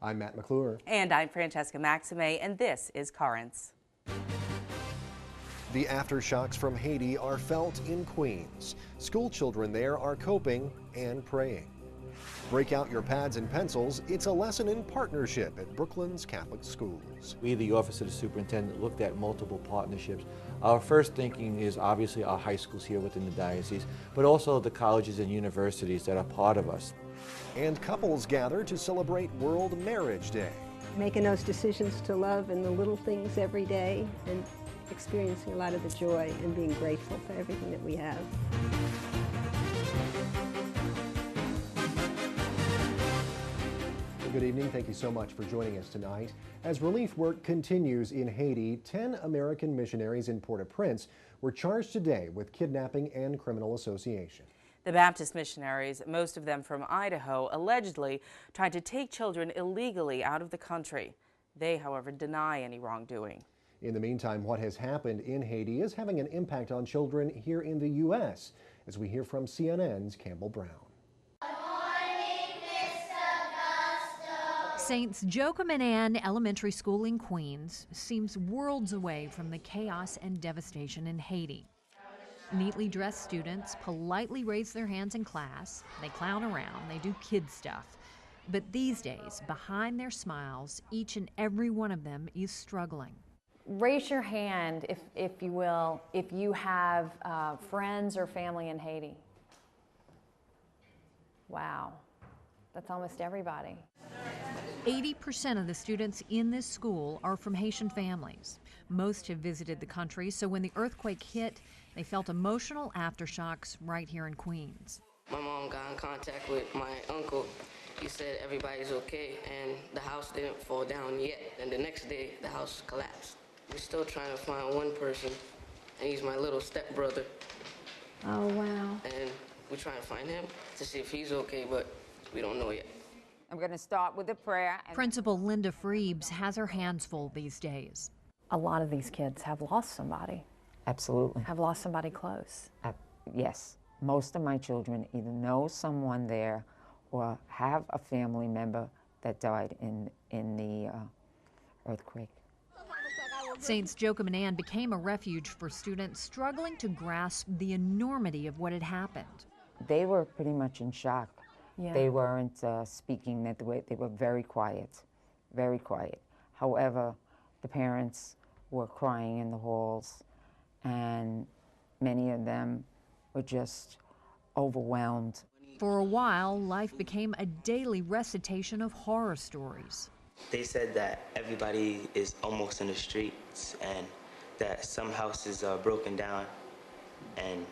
I'm Matt McClure. And I'm Francesca Maxime, and this is Currents. The aftershocks from Haiti are felt in Queens. School children there are coping and praying. Break out your pads and pencils. It's a lesson in partnership at Brooklyn's Catholic schools. We, the Office of the Superintendent, looked at multiple partnerships. Our first thinking is obviously our high schools here within the diocese, but also the colleges and universities that are part of us. And couples gather to celebrate World Marriage Day. Making those decisions to love in the little things every day and experiencing a lot of the joy and being grateful for everything that we have. Good evening. Thank you so much for joining us tonight. As relief work continues in Haiti, 10 American missionaries in Port-au-Prince were charged today with kidnapping and criminal association. The Baptist missionaries, most of them from Idaho, allegedly tried to take children illegally out of the country. They, however, deny any wrongdoing. In the meantime, what has happened in Haiti is having an impact on children here in the U.S., as we hear from CNN's Campbell Brown. Saints Joachim and Ann Elementary School in Queens seems worlds away from the chaos and devastation in Haiti. Neatly dressed students politely raise their hands in class, they clown around, they do kid stuff. But these days, behind their smiles, each and every one of them is struggling. Raise your hand, if you will, if you have friends or family in Haiti. Wow, that's almost everybody. 80% of the students in this school are from Haitian families. Most have visited the country, so when the earthquake hit, they felt emotional aftershocks right here in Queens. My mom got in contact with my uncle. He said everybody's okay, and the house didn't fall down yet. And the next day, the house collapsed. We're still trying to find one person, and he's my little stepbrother. Oh, wow. And we're trying to find him to see if he's okay, but we don't know yet. I'm going to start with a prayer. Principal Linda Freebs has her hands full these days. A lot of these kids have lost somebody, Absolutely. have lost somebody close. Yes. Most of my children either know someone there or have a family member that died in the earthquake. Saints Joachim and Ann became a refuge for students struggling to grasp the enormity of what had happened. They were pretty much in shock. Yeah. They weren't speaking that way. They were very quiet, very quiet. However, the parents were crying in the halls, and many of them were just overwhelmed. For a while, life became a daily recitation of horror stories. They said that everybody is almost in the streets and that some houses are broken down. And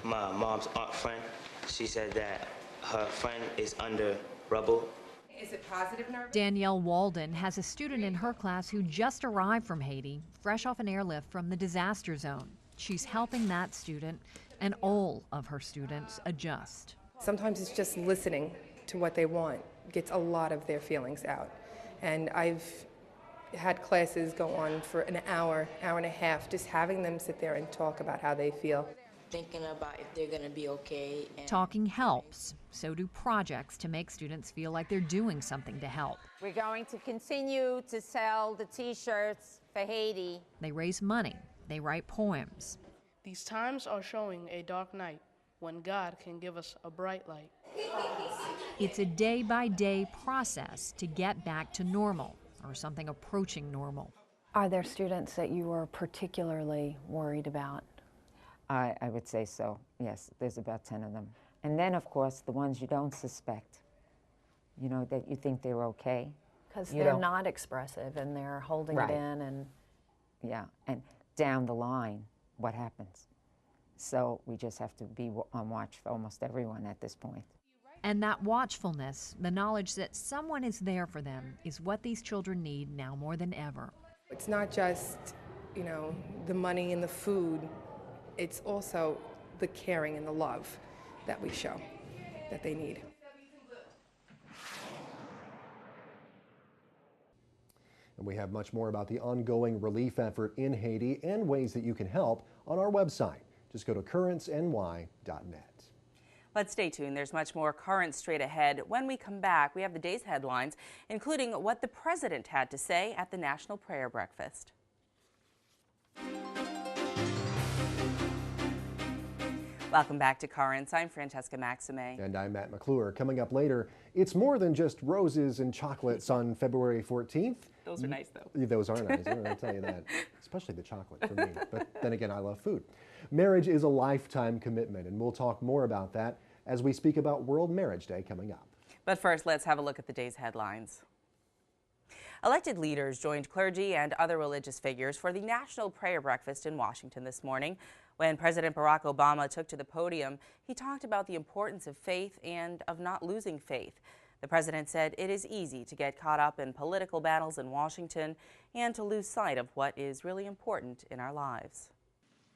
my mom's aunt friend, she said that her friend is under rubble. Is it positive nerve? Danielle Walden has a student in her class who just arrived from Haiti, fresh off an airlift from the disaster zone. She's helping that student and all of her students adjust. Sometimes it's just listening to what they want gets a lot of their feelings out. And I've had classes go on for an hour, hour and a half, just having them sit there and talk about how they feel. Thinking about if they're going to be okay. Talking helps. So do projects to make students feel like they're doing something to help. We're going to continue to sell the T-shirts for Haiti. They raise money. They write poems. These times are showing a dark night when God can give us a bright light. It's a day-by-day process to get back to normal, or something approaching normal. Are there students that you are particularly worried about? I would say so, yes. There's about 10 of them. And then, of course, the ones you don't suspect, you know, that you think they're okay. Because they're not expressive and they're holding it in. And yeah, and down the line, what happens? So we just have to be on watch for almost everyone at this point. And that watchfulness, the knowledge that someone is there for them, is what these children need now more than ever. It's not just, you know, the money and the food. It's also the caring and the love that we show that they need. And we have much more about the ongoing relief effort in Haiti and ways that you can help on our website. Just go to currentsny.net. But stay tuned, there's much more current straight ahead. When we come back, we have the day's headlines, including what the president had to say at the National Prayer Breakfast. Welcome back to Currents. I'm Francesca Maxime. And I'm Matt McClure. Coming up later, it's more than just roses and chocolates on February 14th. Those are nice, though. Those are nice, I'll tell you that. Especially the chocolate for me. But then again, I love food. Marriage is a lifetime commitment, and we'll talk more about that as we speak about World Marriage Day coming up. But first, let's have a look at the day's headlines. Elected leaders joined clergy and other religious figures for the National Prayer Breakfast in Washington this morning. When President Barack Obama took to the podium, he talked about the importance of faith and of not losing faith. The president said it is easy to get caught up in political battles in Washington and to lose sight of what is really important in our lives.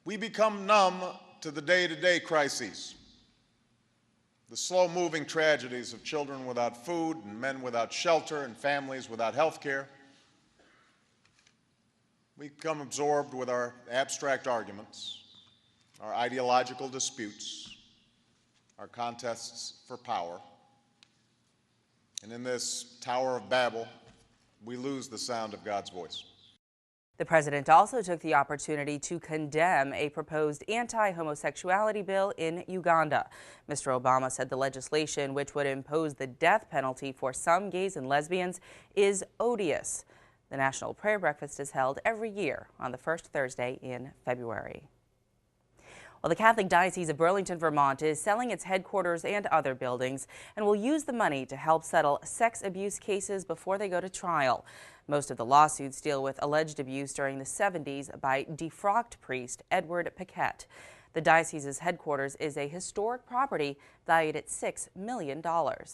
We become numb to the day-to-day crises, the slow-moving tragedies of children without food and men without shelter and families without health care. We become absorbed with our abstract arguments, our ideological disputes, our contests for power. And in this Tower of Babel, we lose the sound of God's voice. The president also took the opportunity to condemn a proposed anti-homosexuality bill in Uganda. Mr. Obama said the legislation, which would impose the death penalty for some gays and lesbians, is odious. The National Prayer Breakfast is held every year on the first Thursday in February. Well, the Catholic Diocese of Burlington, Vermont is selling its headquarters and other buildings and will use the money to help settle sex abuse cases before they go to trial. Most of the lawsuits deal with alleged abuse during the 70s by defrocked priest Edward Paquette. The diocese's headquarters is a historic property valued at $6 million. Well,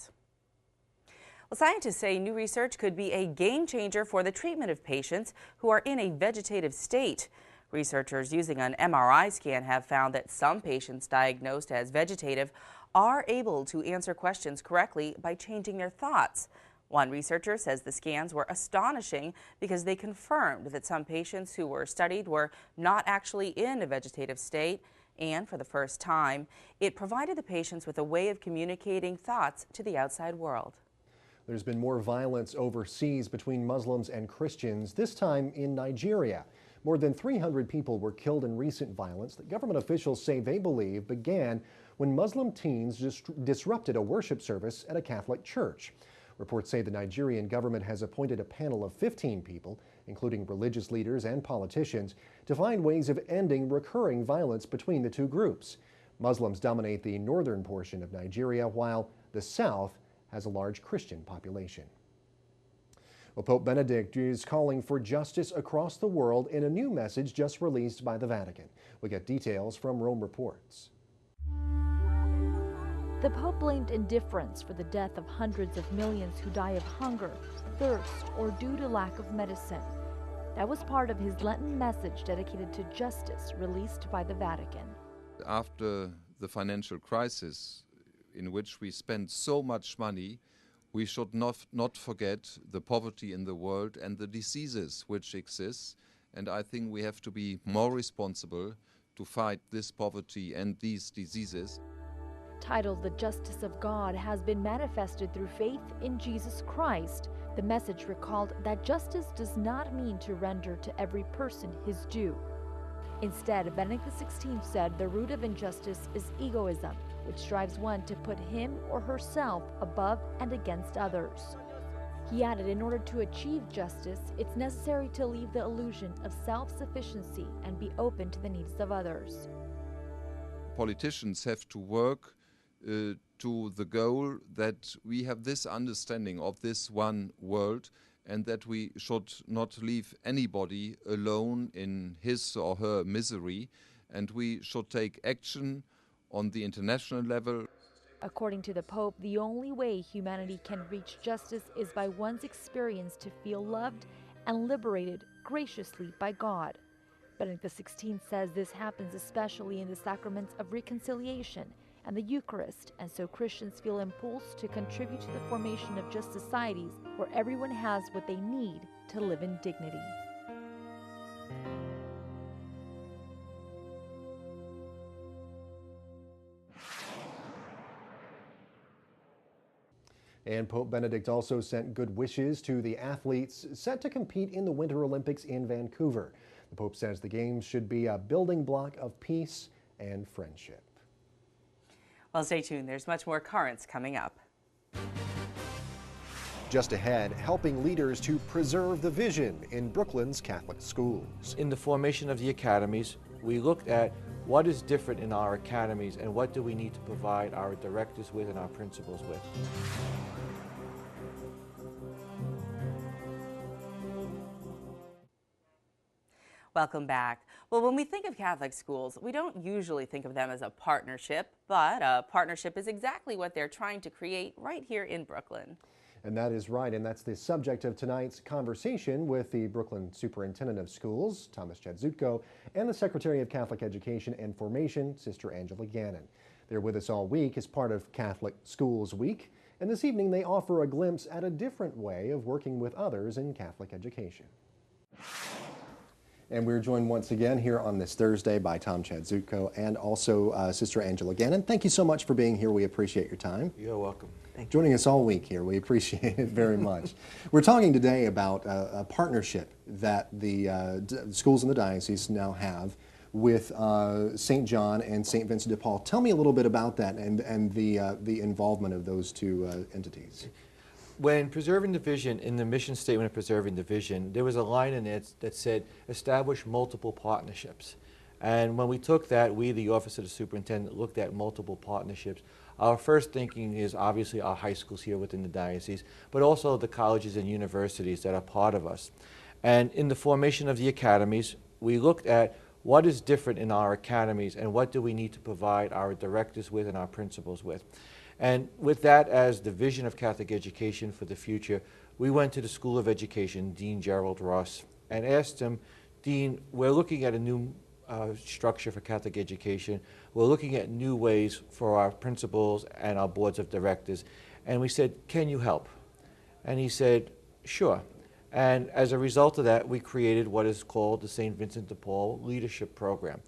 scientists say new research could be a game changer for the treatment of patients who are in a vegetative state. Researchers using an MRI scan have found that some patients diagnosed as vegetative are able to answer questions correctly by changing their thoughts. One researcher says the scans were astonishing because they confirmed that some patients who were studied were not actually in a vegetative state, and for the first time, it provided the patients with a way of communicating thoughts to the outside world. There's been more violence overseas between Muslims and Christians, this time in Nigeria. More than 300 people were killed in recent violence that government officials say they believe began when Muslim teens disrupted a worship service at a Catholic church. Reports say the Nigerian government has appointed a panel of 15 people, including religious leaders and politicians, to find ways of ending recurring violence between the two groups. Muslims dominate the northern portion of Nigeria, while the south has a large Christian population. Well, Pope Benedict is calling for justice across the world in a new message just released by the Vatican. We get details from Rome Reports. The Pope blamed indifference for the death of hundreds of millions who die of hunger, thirst, or due to lack of medicine. That was part of his Lenten message dedicated to justice released by the Vatican. After the financial crisis, in which we spend so much money, we should not forget the poverty in the world and the diseases which exist. And I think we have to be more responsible to fight this poverty and these diseases. Titled "The Justice of God Has Been Manifested Through Faith in Jesus Christ," the message recalled that justice does not mean to render to every person his due. Instead, Benedict XVI said the root of injustice is egoism, which drives one to put him or herself above and against others. He added, in order to achieve justice, it's necessary to leave the illusion of self-sufficiency and be open to the needs of others. Politicians have to work to the goal that we have this understanding of this one world, and that we should not leave anybody alone in his or her misery, and we should take action on the international level. According to the Pope, the only way humanity can reach justice is by one's experience to feel loved and liberated graciously by God. Benedict XVI says this happens especially in the sacraments of reconciliation and the Eucharist, and so Christians feel impulsed to contribute to the formation of just societies where everyone has what they need to live in dignity. And Pope Benedict also sent good wishes to the athletes set to compete in the Winter Olympics in Vancouver. The Pope says the Games should be a building block of peace and friendship. Well, stay tuned. There's much more Currents coming up. Just ahead, helping leaders to preserve the vision in Brooklyn's Catholic schools. In the formation of the academies, we looked at what is different in our academies and what do we need to provide our directors with and our principals with. Welcome back. Well, when we think of Catholic schools, we don't usually think of them as a partnership, but a partnership is exactly what they're trying to create right here in Brooklyn. And that is right, and that's the subject of tonight's conversation with the Brooklyn Superintendent of Schools, Thomas Jadzutko, and the Secretary of Catholic Education and Formation, Sister Angela Gannon. They're with us all week as part of Catholic Schools Week, and this evening they offer a glimpse at a different way of working with others in Catholic education. And we're joined once again here on this Thursday by Tom Jadzutko and also Sister Angela Gannon. Thank you so much for being here. We appreciate your time. You're welcome. Joining us all week here. We appreciate it very much. We're talking today about a partnership that the schools in the diocese now have with St. John and St. Vincent de Paul. Tell me a little bit about that and the involvement of those two entities. When Preserving the Vision, in the mission statement of Preserving the Vision, there was a line in it that said, establish multiple partnerships. And when we took that, we, the Office of the Superintendent, looked at multiple partnerships. Our first thinking is obviously our high schools here within the diocese, but also the colleges and universities that are part of us. And in the formation of the academies, we looked at what is different in our academies and what do we need to provide our directors with and our principals with. And with that as the vision of Catholic education for the future, we went to the School of Education, Dean Gerald Ross, and asked him, Dean, we're looking at a new structure for Catholic education. We're looking at new ways for our principals and our boards of directors. And we said, can you help? And he said, sure. And as a result of that, we created what is called the St. Vincent de Paul Leadership Program.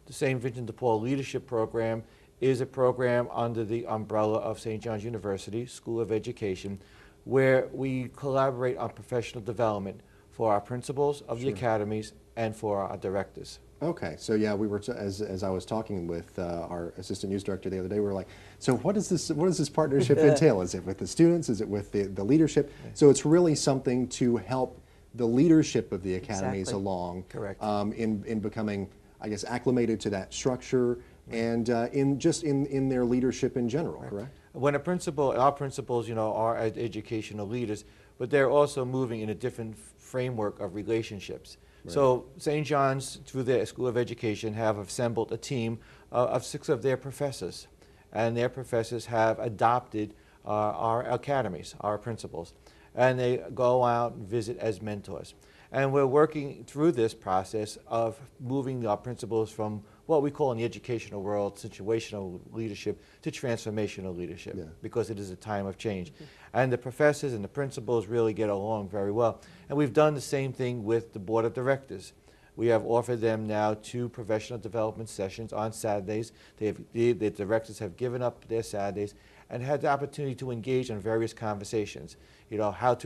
The St. Vincent de Paul Leadership Program is a program under the umbrella of St. John's University School of Education, where we collaborate on professional development for our principals of the academies and for our directors. Okay, so yeah, we were as I was talking with our assistant news director the other day, we were like, so what does this partnership entail? Is it with the students? Is it with the leadership? So it's really something to help the leadership of the academies along. Correct. In becoming, I guess, acclimated to that structure and in their leadership in general, correct? When a principal, our principals, you know, are educational leaders, but they're also moving in a different framework of relationships. Right. So St. John's, through their School of Education, have assembled a team of 6 of their professors, and their professors have adopted our academies, our principals, and they go out and visit as mentors. And we're working through this process of moving our principals from what we call in the educational world situational leadership to transformational leadership, because it is a time of change. And the professors and the principals really get along very well. And we've done the same thing with the board of directors. We have offered them now 2 professional development sessions on Saturdays. The directors have given up their Saturdays and had the opportunity to engage in various conversations. You know, how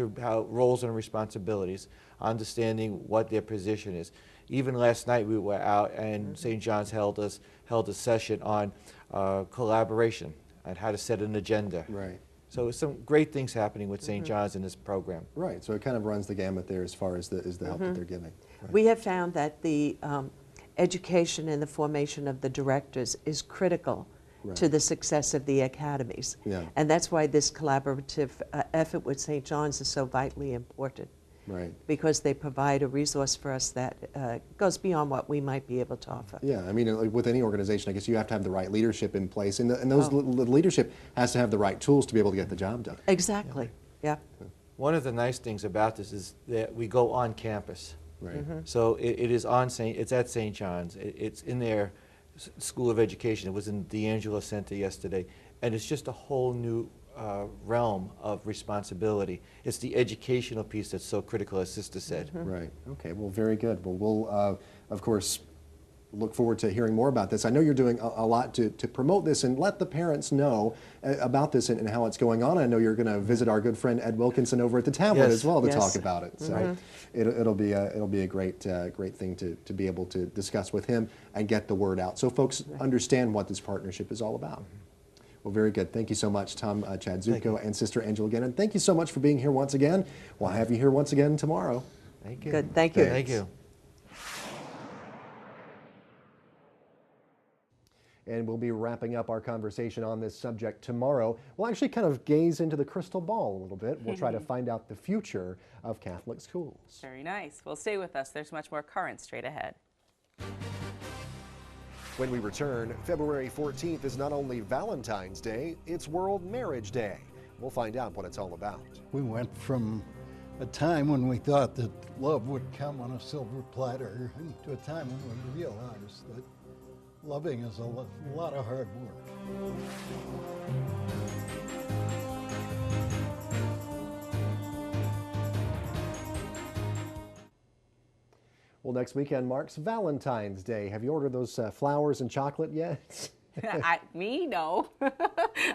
roles and responsibilities, understanding what their position is. Even last night we were out and St. John's held a session on collaboration and how to set an agenda. Right. So some great things happening with St. John's in this program. Right, so it kind of runs the gamut there as far as the help that they're giving. Right. We have found that the education and the formation of the directors is critical to the success of the academies. And that's why this collaborative effort with St. John's is so vitally important. Right. Because they provide a resource for us that goes beyond what we might be able to offer. Yeah, I mean, with any organization, I guess you have to have the right leadership in place, and those the leadership has to have the right tools to be able to get the job done. Exactly, yeah. One of the nice things about this is that we go on campus. Right. So it is it's at St. John's. It's in their School of Education. It was in the D'Angelo Center yesterday, and it's just a whole new realm of responsibility. It's the educational piece that's so critical, as Sister said. Right. Okay. Well, very good. Well, we'll of course look forward to hearing more about this. I know you're doing a lot to promote this and let the parents know about this and how it's going on. I know you're going to visit our good friend Ed Wilkinson over at the Tablet as well to talk about it. So it'll be a great thing to be able to discuss with him and get the word out so folks understand what this partnership is all about. Well, very good. Thank you so much, Tom Chadzutko and Sister Angela Gannon. Thank you so much for being here once again. We'll have you here once again tomorrow. Thank you. Good. Thank you. Thank you. And we'll be wrapping up our conversation on this subject tomorrow. We'll actually kind of gaze into the crystal ball a little bit. We'll try to find out the future of Catholic schools. Very nice. Well, stay with us. There's much more current straight ahead. When we return, February 14th is not only Valentine's Day, it's World Marriage Day. We'll find out what it's all about. We went from a time when we thought that love would come on a silver platter to a time when we realized that loving is a lot of hard work. Well, next weekend marks Valentine's Day. Have you ordered those flowers and chocolate yet? Me? No.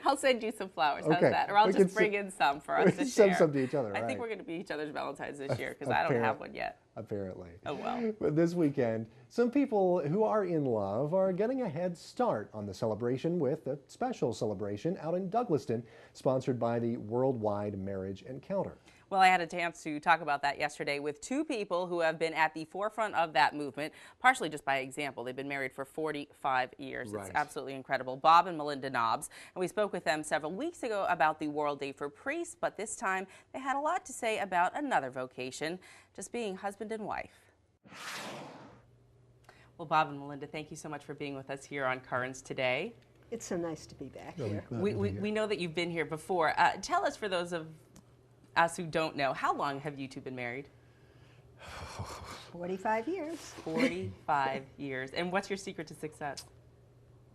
I'll send you some flowers. How's that? Or I'll just bring in some for us to share. Send some to each other, I think we're going to be each other's Valentines this year because I don't have one yet. Apparently. Oh, well. But this weekend, some people who are in love are getting a head start on the celebration with a special celebration out in Douglaston, sponsored by the Worldwide Marriage Encounter. Well, I had a chance to talk about that yesterday with two people who have been at the forefront of that movement, partially just by example. They've been married for 45 years. Right. It's absolutely incredible. Bob and Melinda Nobbs. And we spoke with them several weeks ago about the World Day for Priests, but this time they had a lot to say about another vocation, just being husband and wife. Well, Bob and Melinda, thank you so much for being with us here on Currents today. It's so nice to be back here. We know that you've been here before. Tell us, for those of us who don't know, how long have you two been married? 45 years. 45 years. And what's your secret to success?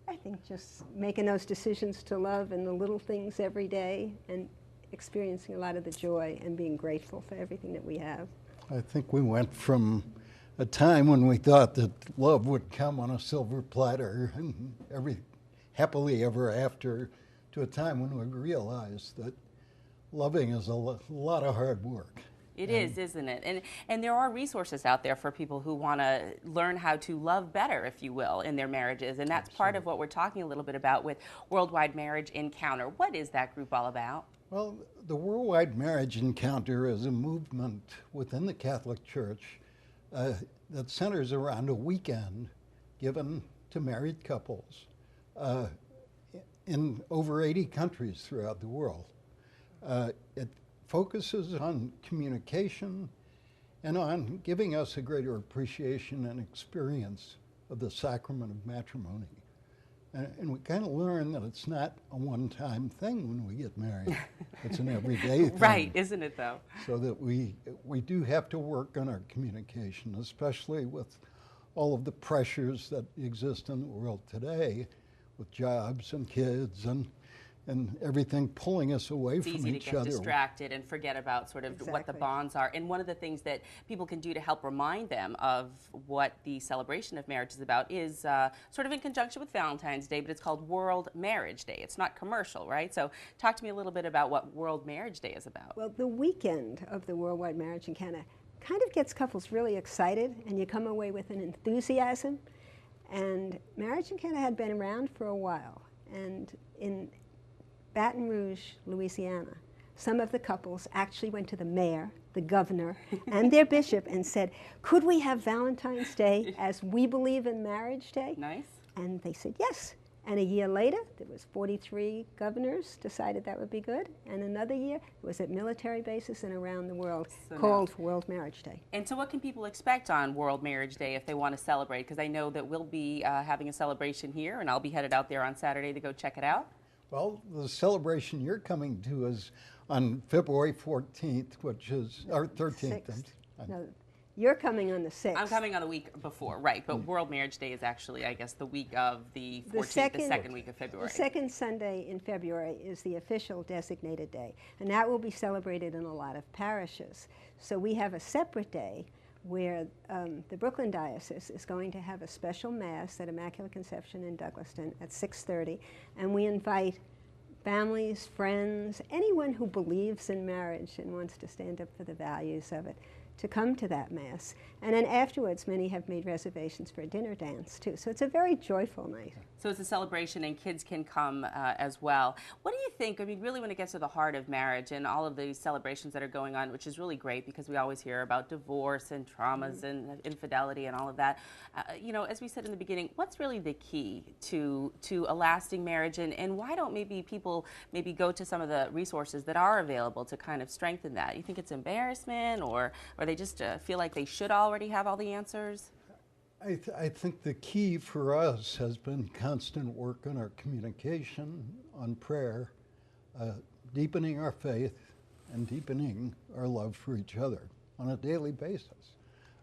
I think just making those decisions to love in the little things every day and experiencing a lot of the joy and being grateful for everything that we have. I think we went from a time when we thought that love would come on a silver platter and happily ever after, to a time when we realized that loving is a lot of hard work. It is, isn't it? And there are resources out there for people who want to learn how to love better, if you will, in their marriages. And that's part of what we're talking a little bit about with Worldwide Marriage Encounter. What is that group all about? Well, the Worldwide Marriage Encounter is a movement within the Catholic Church that centers around a weekend given to married couples in over 80 countries throughout the world. It focuses on communication and on giving us a greater appreciation and experience of the sacrament of matrimony. And we kind of learn that it's not a one-time thing when we get married. It's an everyday thing. Right, isn't it, though? So that we do have to work on our communication, especially with all of the pressures that exist in the world today with jobs and kids and everything pulling us away from each other. It's easy to get distracted and forget about sort of what the bonds are. And one of the things that people can do to help remind them of what the celebration of marriage is about is sort of in conjunction with Valentine's Day, but it's called World Marriage Day. It's not commercial, right? So talk to me a little bit about what World Marriage Day is about. Well, the weekend of the Worldwide Marriage Encounter kind of gets couples really excited, and you come away with an enthusiasm. And Marriage Encounter had been around for a while. And in Baton Rouge, Louisiana, some of the couples actually went to the mayor, the governor, and their bishop and said, could we have Valentine's Day as we believe in Marriage Day? Nice. And they said yes. And a year later, there was 43 governors decided that would be good. And another year, it was at military bases and around the world called World Marriage Day. And so what can people expect on World Marriage Day if they want to celebrate? Because I know that we'll be having a celebration here, and I'll be headed out there on Saturday to go check it out. Well, the celebration you're coming to is on February 14th, which is our 13th. No, you're coming on the 6th. I'm coming on the week before, right? But World Marriage Day is actually, I guess, the week of the 14th, the second week of February. The second Sunday in February is the official designated day, and that will be celebrated in a lot of parishes. So we have a separate day where the Brooklyn Diocese is going to have a special Mass at Immaculate Conception in Douglaston at 6:30, and we invite families, friends, anyone who believes in marriage and wants to stand up for the values of it to come to that Mass. And then afterwards, many have made reservations for a dinner dance, too. So it's a very joyful night. So it's a celebration, and kids can come as well. What do you think, I mean, really when it gets to the heart of marriage and all of these celebrations that are going on, which is really great because we always hear about divorce and traumas and infidelity and all of that. You know, as we said in the beginning, what's really the key to a lasting marriage, and why don't maybe people maybe go to some of the resources that are available to kind of strengthen that? You think it's embarrassment, or they just feel like they should already have all the answers? I think the key for us has been constant work on our communication, on prayer, deepening our faith, and deepening our love for each other on a daily basis.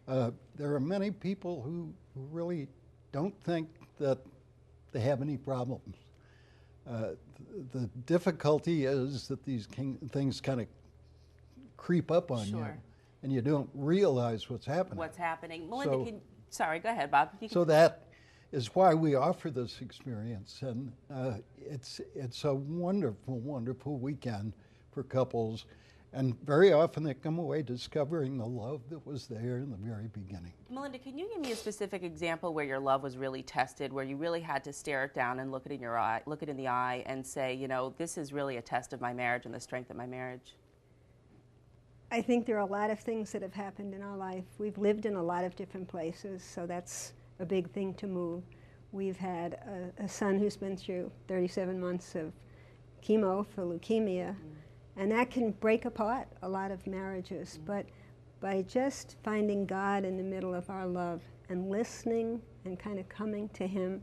There are many people who really don't think that they have any problems. The difficulty is that these things kind of creep up on you, and you don't realize what's happening. Melinda, sorry, go ahead, Bob. So that is why we offer this experience, and it's a wonderful, wonderful weekend for couples, and very often they come away discovering the love that was there in the very beginning. Melinda, can you give me a specific example where your love was really tested, where you really had to stare it down and look it in the eye and say, you know, this is really a test of my marriage and the strength of my marriage? I think there are a lot of things that have happened in our life. We've lived in a lot of different places, so that's a big thing to move. We've had a son who's been through 37 months of chemo for leukemia, and that can break apart a lot of marriages. But by just finding God in the middle of our love and listening and kind of coming to Him,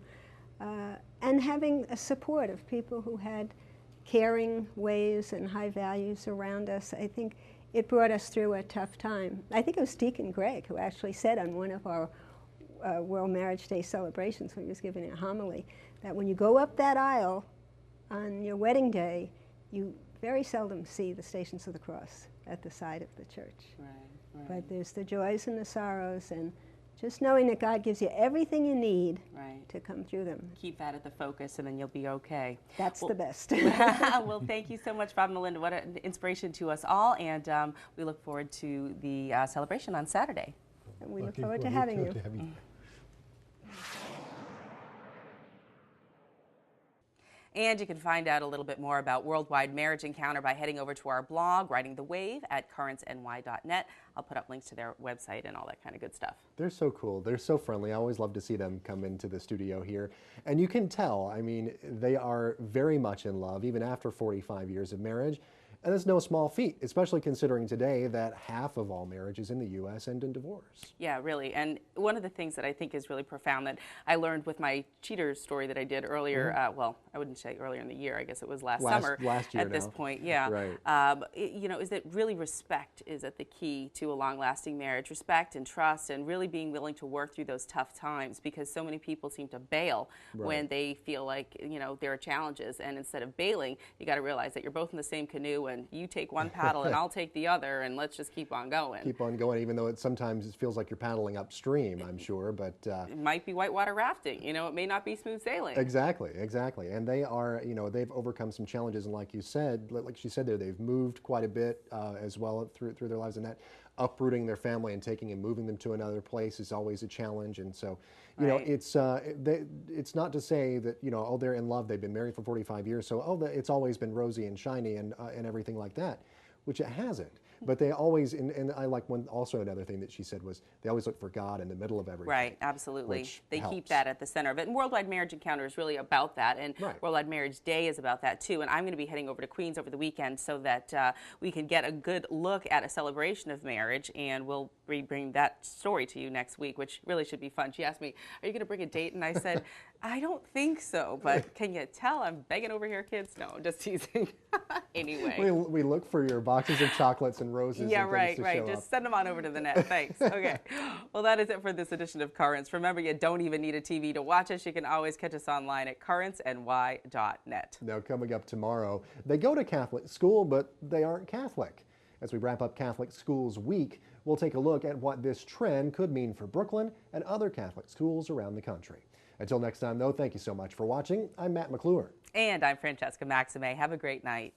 and having a support of people who had caring ways and high values around us, I think it brought us through a tough time. I think it was Deacon Greg who actually said on one of our World Marriage Day celebrations when he was giving a homily that when you go up that aisle on your wedding day, you very seldom see the Stations of the Cross at the side of the church. Right. But there's the joys and the sorrows, and just knowing that God gives you everything you need to come through them. Keep that at the focus, and then you'll be okay. That's the best. Well, thank you so much, Bob and Melinda. What an inspiration to us all, and we look forward to the celebration on Saturday. And we look forward to having you. And you can find out a little bit more about Worldwide Marriage Encounter by heading over to our blog, Riding the Wave, at currentsny.net. I'll put up links to their website and all that kind of good stuff. They're so cool. They're so friendly. I always love to see them come into the studio here. And you can tell, I mean, they are very much in love, even after 45 years of marriage. And it's no small feat, especially considering today that half of all marriages in the U.S. end in divorce. Yeah, really. And one of the things that I think is really profound that I learned with my cheaters story that I did earlier, well, I wouldn't say earlier in the year, I guess it was last summer last year at this point, yeah. Right. You know, is that really respect is at the key to a long-lasting marriage. Respect and trust and really being willing to work through those tough times, because so many people seem to bail when they feel like, you know, there are challenges. And instead of bailing, you got to realize that you're both in the same canoe, and you take one paddle and I'll take the other, and let's just keep on going. Keep on going, even though sometimes it feels like you're paddling upstream, I'm sure, but... it might be whitewater rafting, you know, it may not be smooth sailing. Exactly. And they are, you know, they've overcome some challenges, and like you said, like she said there, they've moved quite a bit as well through their lives, and that uprooting their family and taking and moving them to another place is always a challenge. And so, you know, it's not to say that, you know, oh, they're in love, they've been married for 45 years, so oh, it's always been rosy and shiny and everything like that, which it hasn't. But they always, and I like also another thing that she said was they always look for God in the middle of everything. Right, absolutely. They keep that at the center of it. And Worldwide Marriage Encounter is really about that, and Worldwide Marriage Day is about that too. And I'm going to be heading over to Queens over the weekend so that we can get a good look at a celebration of marriage, and we'll bring that story to you next week, which really should be fun. She asked me, are you going to bring a date? And I said, I don't think so, but can you tell I'm begging over here, kids? No, I'm just teasing. Anyway. We look for your boxes of chocolates and roses. Yeah, and right. Just send them on over to the net. Thanks. Okay. Well, that is it for this edition of Currents. Remember, you don't even need a TV to watch us. You can always catch us online at currentsny.net. Now, coming up tomorrow, they go to Catholic school, but they aren't Catholic. As we wrap up Catholic Schools Week, we'll take a look at what this trend could mean for Brooklyn and other Catholic schools around the country. Until next time, though, thank you so much for watching. I'm Matt McClure. And I'm Francesca Maxime. Have a great night.